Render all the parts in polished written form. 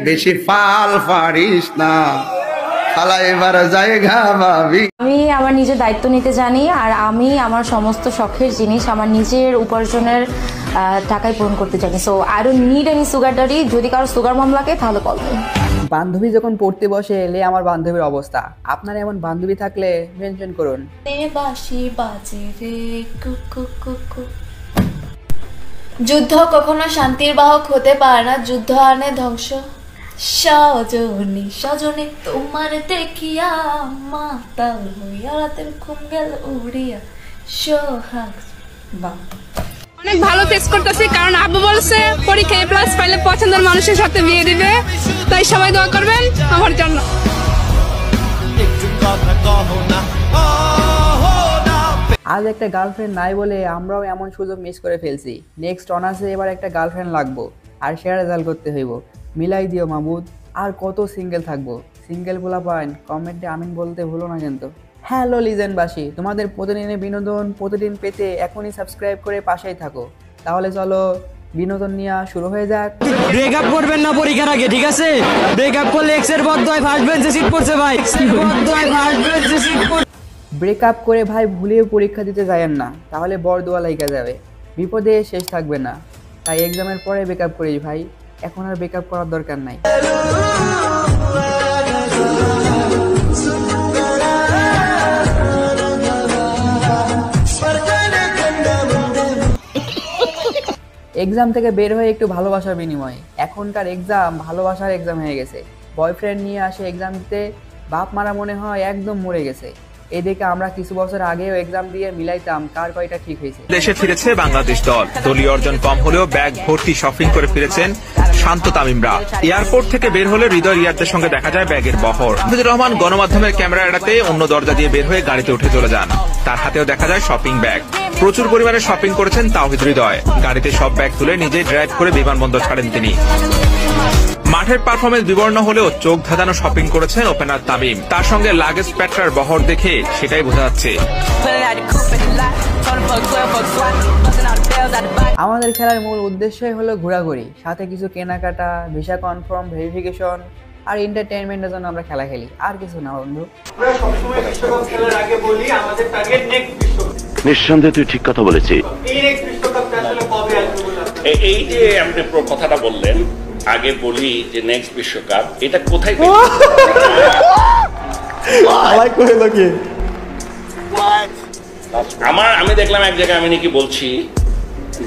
বেশি ফাল ফারিস না, খালা এবার জায়গা ভাবি। আমি আমার নিজের দায়িত্ব নিতে জানি, আর আমি আমার সমস্ত শখের জিনিস আমার নিজের উপার্জনের টাকায় পূরণ করতে জানি। So I don't need any sugar daddy. যদি কারো সুগার মম লাগে তাহলে কল করুন। বান্ধবী যখন পড়তে বসে এলে আমার বান্ধবীর অবস্থা। আপনার এমন বান্ধবী থাকলে মেনশন করুন। যুদ্ধ কখনো শান্তির বাহক হতে পারে না, যুদ্ধ আনে ধ্বংস। সজনী সজনী তোমার দেখিয়া মাতাল হইয়া রাতের ঘুম গেল উড়িয়া সোহাগ। অনেক ভালো ফেস করতেছি, কারণ আব্বু বলছে পরীক্ষায় প্লাস পাইলে পছন্দের মানুষের সাথে বিয়ে দিবে, তাই সবাই দোয়া করবেন আমার জন্য। আজ একটা গার্লফ্রেন্ড নাই বলে আমরাও এমন সুযোগ মিস করে ফেলছি। নেক্সট অনার্সে এবার একটা গার্লফ্রেন্ড লাগবো, আর সেরা রেজাল্ট করতে হইব। মিলাই দিও মাহমুদ। আর কত সিঙ্গেল থাকবো? সিঙ্গেল বলা পাইন কমেন্টে আমিন বলতে ভুলো না কিন্তু। হ্যালো লিজেন্ডবাসী, তোমাদের প্রতিদিনের বিনোদন প্রতিদিন পেতে এখনই সাবস্ক্রাইব করে পাশেই থাকো। তাহলে চলো বিনোদন নিয়ে শুরু হয়ে যাক। ব্রেকআপ করবেন না পরীক্ষার আগে, ঠিক আছে? ব্রেকআপ করলে এক্সের বদদয় ফার্স্ট বেঞ্চে সিট পড়ছে ভাই। ব্রেকআপ করে ভাই ভুলেও পরীক্ষা দিতে যায়েন না, তাহলে বরদোয়া লাইগা যাবে, বিপদে শেষ থাকবে না। তাই এক্সামের পরে ব্রেকআপ করিস ভাই, এখন আর ব্রেকআপ করার দরকার নাই। এক্সাম থেকে বের হয়ে একটু ভালোবাসার বিনিময়ে। এখনকার এক্সাম ভালোবাসার এক্সাম হয়ে গেছে। বয়ফ্রেন্ড নিয়ে আসে এক্সাম দিতে, বাপ মারা মনে হয় একদম মরে গেছে। এদিকে আমরা কিছু বছর আগেও এক্সাম দিয়ে মিলাইতাম কার কয়টা ঠিক হয়েছে। দেশে ফিরেছে বাংলাদেশ দল। দলীয় অর্জন কম হলেও ব্যাগ ভর্তি শপিং করে ফিরেছেন শান্ত তামিমরা। এয়ারপোর্ট থেকে বের হলে হৃদয় রিয়াদদের সঙ্গে দেখা যায় ব্যাগের বহর। মুজিবুর রহমান গণমাধ্যমের ক্যামেরা এড়াতে অন্য দরজা দিয়ে বের হয়ে গাড়িতে উঠে চলে যান। তার হাতেও দেখা যায় শপিং ব্যাগ। প্রচুর পরিমাণে শপিং করেছেন তাওহিদ হৃদয়। গাড়িতে সব ব্যাগ তুলে নিজেই ড্রাইভ করে বিমানবন্দর ছাড়েন তিনি। মাঠের পারফরমেন্স বিবর্ণ হলেও চোখ ধাঁধানো শপিং করেছেন ওপেনার তামিম। তার সঙ্গে লাগেজ প্যাট্রার বহর দেখে সেটাই বোঝা যাচ্ছে। আমাদের খেলার মূল উদ্দেশ্যই হলো ঘোরাঘুরি, সাথে কিছু কেনাকাটা, ভিসা কনফার্ম, ভেরিফিকেশন আর এন্টারটেইনমেন্টের জন্য আমরা খেলা খেলি, আর কিছু না বন্ধু। নিঃসন্দেহে তুই ঠিক কথা বলেছিস। এই যে আপনি কথাটা বললেন, আগে বলি যে নেক্সট বিশ্বকাপ এটা কোথায় আমি দেখলাম এক জায়গায়, আমি নাকি বলছি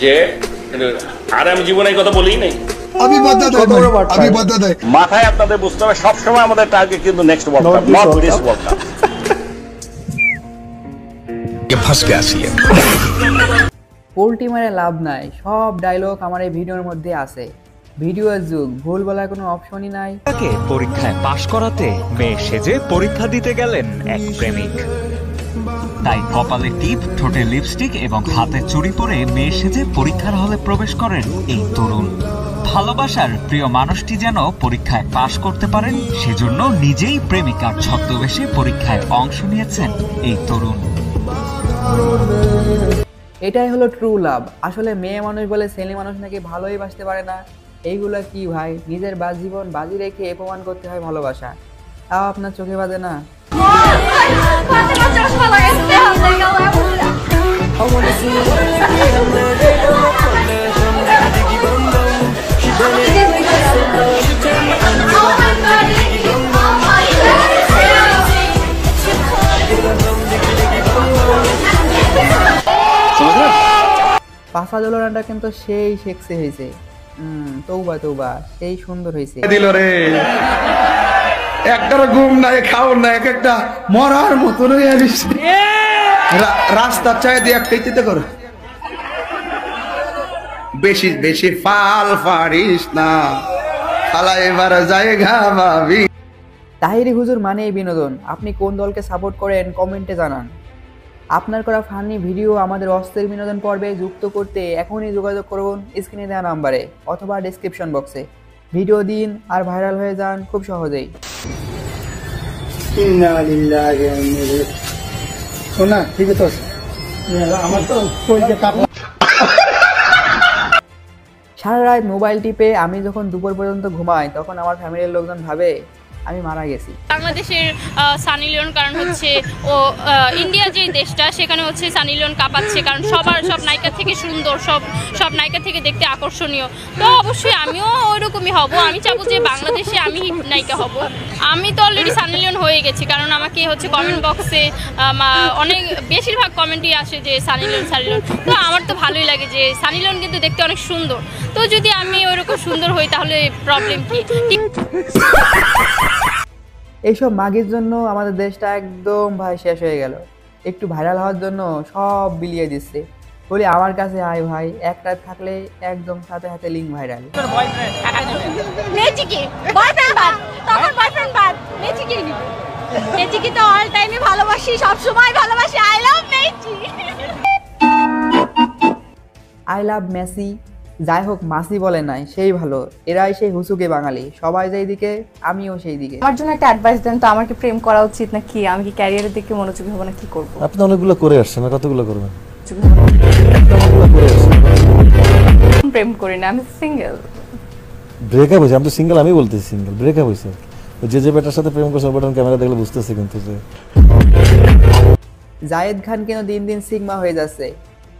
যে আর আমি জীবনে এই কথা বলি নাই। মাথায় আপনাদের বুঝতে হবে সবসময় আমাদের টার্গেট কিন্তু next world cup, not this world cup. Poultry মারে লাভ নাই, সব ডায়লগ আমার এই ভিডিওর মধ্যে আছে। ভিডিওর যুগ, ভুল বলার কোনো অপশনই নাই। পরীক্ষায় পাশ করাতে মেয়ে সেজে পরীক্ষা দিতে গেলেন এক প্রেমিক। তাই কপালে টিপ, ঠোঁটে লিপস্টিক এবং হাতে চুড়ি পরে মেয়ে সেজে পরীক্ষার হলে প্রবেশ করেন এই তরুণ। ভালোবাসার প্রিয় মানুষটি যেন পরীক্ষায় পাশ করতে পারেন, সেজন্য নিজেই প্রেমিকার ছদ্মবেশে পরীক্ষায় অংশ নিয়েছেন এই তরুণ। এটাই হলো ট্রু লাভ। আসলে মেয়ে মানুষ বলে ছেলে মানুষ নাকি ভালোই বাসতে পারে না। এইগুলা কি ভাই? নিজের জীবন বাজি রেখে অপমান করতে হয় ভালোবাসা, তাও আপনার চোখে বাজে না। পাফা দোলনাটা কিন্তু সেই সেক্সি হয়েছে। তৌবা তৌবা, সেই সুন্দর হয়েছে। দিল রে একটার ঘুম নাই, খাওয়ার নাই, এক একটা মরার মতন হয়ে গেছে। রাস্তার চায় দিয়ে একটাই চিন্তা করো, বেশি বেশি ফাল ফারিস না, খালা এবার জায়গা ভাবি। তাহিরি হুজুর মানে বিনোদন। আপনি কোন দলকে সাপোর্ট করেন কমেন্টে জানান। আপনার করা ফানি ভিডিও আমাদের অস্থির বিনোদন পর্বে যুক্ত করতে এখনই যোগাযোগ করুন স্ক্রিনে দেওয়া নাম্বারে অথবা ডেসক্রিপশন বক্সে। ভিডিও দিন আর ভাইরাল হয়ে যান খুব সহজেই। শোনা ঠিক আছে, আমার তো সারা রাত মোবাইল টিপে আমি যখন দুপুর পর্যন্ত ঘুমাই তখন আমার ফ্যামিলির লোকজন ভাবে আমি মারা গেছি। বাংলাদেশের সানি লিওন, কারণ হচ্ছে ও ইন্ডিয়া যে দেশটা সেখানে হচ্ছে সানি লিওন কাঁপাচ্ছে, কারণ সব নায়িকা থেকে সুন্দর, সব নায়িকা থেকে দেখতে আকর্ষণীয়। তো অবশ্যই আমিও ওইরকমই হব, আমি চাবো যে বাংলাদেশে আমি নায়িকা হব। আমি তো অলরেডি সানি লিওন হয়ে গেছি, কারণ আমাকে হচ্ছে কমেন্ট বক্সে অনেক বেশিরভাগ কমেন্টই আসে যে সানি লিওন। তো আমার তো ভালোই লাগে যে সানি লিওন কিন্তু দেখতে অনেক সুন্দর। তো যদি আমি ওইরকম সুন্দর হই তাহলে প্রবলেম কি? এইসব মাগির জন্য আমাদের দেশটা একদম ভাই শেষ হয়ে গেল। একটু ভাইরাল হওয়ার জন্য সব বিলিয়ে দিচ্ছে। বলি আমার কাছে আয় ভাই, এক রাত থাকলে একদম সাথে সাথে link viral. I love Messi, যাই হোক মাসি বলে নাই, সেই ভালো। এরাই সেই হুসুকে বাঙালি, সবাই যেই দিকে আমিও সেই দিকে। আমার জন্য একটা অ্যাডভাইস দেন তো, আমার কি প্রেম করা উচিত না কি? আমি কি ক্যারিয়ারের দিকে মনোযোগী হব না কি করব? আপনি অনেকগুলো করে আসছেন, কতগুলো করবেন? প্রেম করি না, আমি সিঙ্গেল। ব্রেকআপ হয়েছে? আমি তো সিঙ্গেল, আমি বলতেছি সিঙ্গেল। ব্রেকআপ হয়েছে, যে বেটার সাথে প্রেম করছে বেটার ক্যামেরা দেখলে বুঝতেছে কিন্তু যে জায়েদ খান কেন দিন দিন সিগমা হয়ে যাচ্ছে।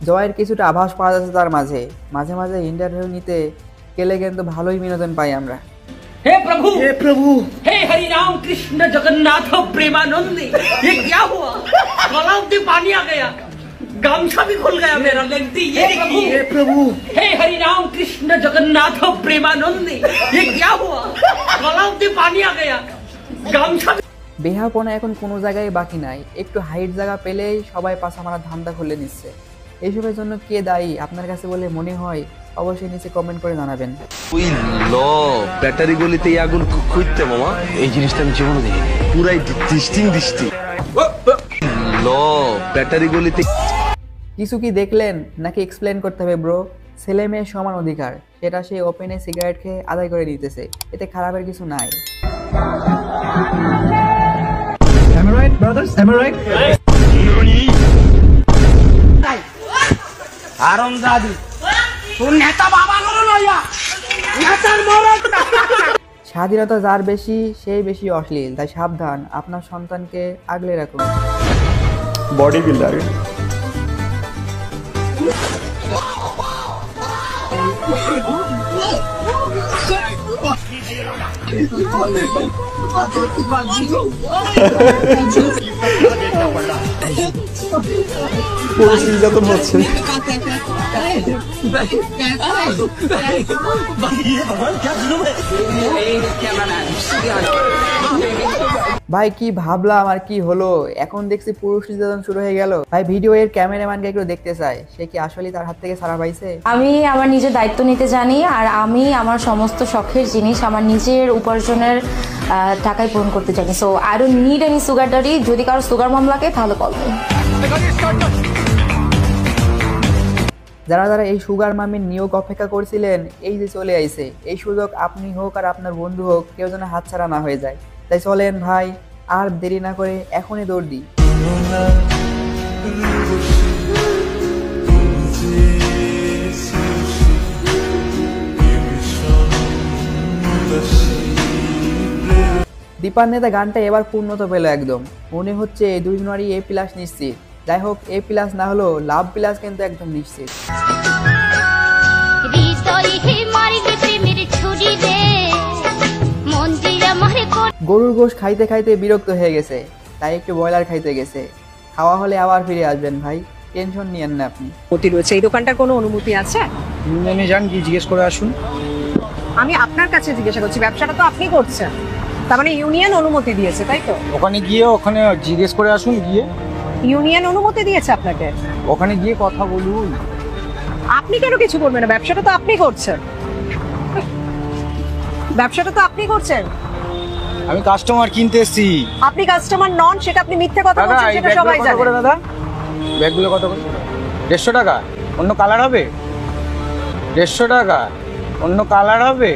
জয়ের কিছুটা আভাস পাওয়া যাচ্ছে তার মাঝে মাঝে ইন্টারভিউ নিতে গেলে কিন্তু ভালোই বিনোদন পাই আমরা। हे प्रभु हे हरि राम कृष्ण जगन्नाथ प्रेमानंदी, ये क्या हुआ? गला में पानी आ गया, गमछा भी खुल गया मेरा। लगती ये प्रभु हे हरि राम कृष्ण जगन्नाथ प्रेमानंदी, ये क्या हुआ? गला में पानी आ गया, गमछा। বেহাপনা এখন কোনো জায়গায় বাকি নাই। একটু হাইট জায়গা পেলেই সবাই পাছা মারা ধান্দা খুলে নিচ্ছে। এইসবের জন্য কে দায়ী আপনার কাছে বলে মনে হয়? অবশ্যই নিচে কমেন্ট করে জানাবেন। ওই ল ব্যাটারি গলিতে আগুন খুঁজতে মামা, এই জিনিসটা আমি জীবনে দেখিনি। পুরাই দৃষ্টি ল ব্যাটারি গলিতে। কিছু কি দেখলেন নাকি এক্সপ্লেন করতে হবে ব্রো? ছেলে মেয়ের সমান অধিকার, সেটা সে ওপেনে সিগারেট খেয়ে আদায় করে নিতেছে, এতে খারাপের কিছু নাই। Am I right, brothers? Am I right? স্বাধীনতা যার বেশি সেই বেশি অশ্লীল, তাই সাবধান, আপনার সন্তানকে আগলে রাখুন। Body builder. পুলিশ নির্যাতন হচ্ছে। ভাই কি ভাবলাম আর কি হলো, এখন দেখছি পুরুষ নির্যাতন শুরু হয়ে গেল। ভাই ভিডিও এর ক্যামেরাম্যানকে একটু দেখতে চাই, সে কি আসলে তার হাত থেকে ছাড়া পাইছে? আমি আমার নিজের দায়িত্ব নিতে জানি, আর আমি আমার সমস্ত শখের জিনিস আমার নিজের উপার্জনের টাকায় পূরণ করতে জানি। So I don't need any sugar daddy. যদি কারো সুগার মম লাগে তাহলে কল করুন। যারা যারা এই সুগার মামির নিয়োগ অপেক্ষা করছিলেন, এই যে চলে আইছে। এই সুযোগ আপনি হোক আর আপনার বন্ধু হোক, কেউ যেন হাতছাড়া না হয়ে যায়। তাই চলেন ভাই, আর দেরি না করে এখনই দৌড় দিই। দীপার নেতা গানটা এবার পূর্ণতা পেল একদম। মনে হচ্ছে 2 জানুয়ারি A+ নিশ্চিত। যাই হোক, A+ না হলো লাভ প্লাস কিন্তু একদম নিশ্চিত। গরুর গোশ খাইতে খাইতে বিরক্ত হয়ে গেছে, তাই একটু ব্রয়লার খাইতে গেছে। খাওয়া হলে আবার ফিরে আসবেন ভাই, টেনশন নিয়েন না আপনি। অনুমতি রয়েছে এই দোকানটার কোনো অনুমতি আছে? ইউনিয়নে যান, কি জিজ্ঞেস করে আসুন। আমি আপনার কাছে জিজ্ঞাসা করছি, ব্যবসাটা তো আপনি করছেন, তার মানে ইউনিয়ন অনুমতি দিয়েছে তাই তো? ওখানে জিজ্ঞেস করে আসুন গিয়ে। ইউনিয়ন অনুমতি দিয়েছে আপনাকে? ওখানে গিয়ে কথা বলুন। আপনি কেন কিছু করবেন না? ব্যবসাটা তো আপনি করছেন, ব্যবসাটা তো আপনি করছেন। আমি কাস্টমার কিনতে এসেছি। আপনি কাস্টমার নন, সেটা আপনি মিথ্যে কথা বলছেন, সেটা সবাই জানে। দাদা ব্যাগগুলো কত করে? 150 টাকা। অন্য কালার হবে? 150 টাকা। অন্য কালার হবে?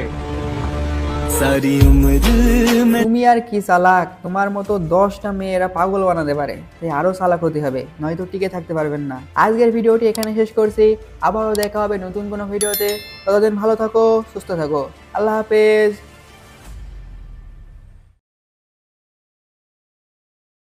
তুমি আর কি চালাক, তোমার মতো 10টা মেয়েরা পাগল বানাতে পারে, তাই আরো চালাক হতে হবে, নয়তো টিকে থাকতে পারবেন না। আজকের ভিডিওটি এখানে শেষ করছি, আবারও দেখা হবে নতুন কোনো ভিডিওতে। ততদিন ভালো থাকো, সুস্থ থাকো, আল্লাহ হাফেজ।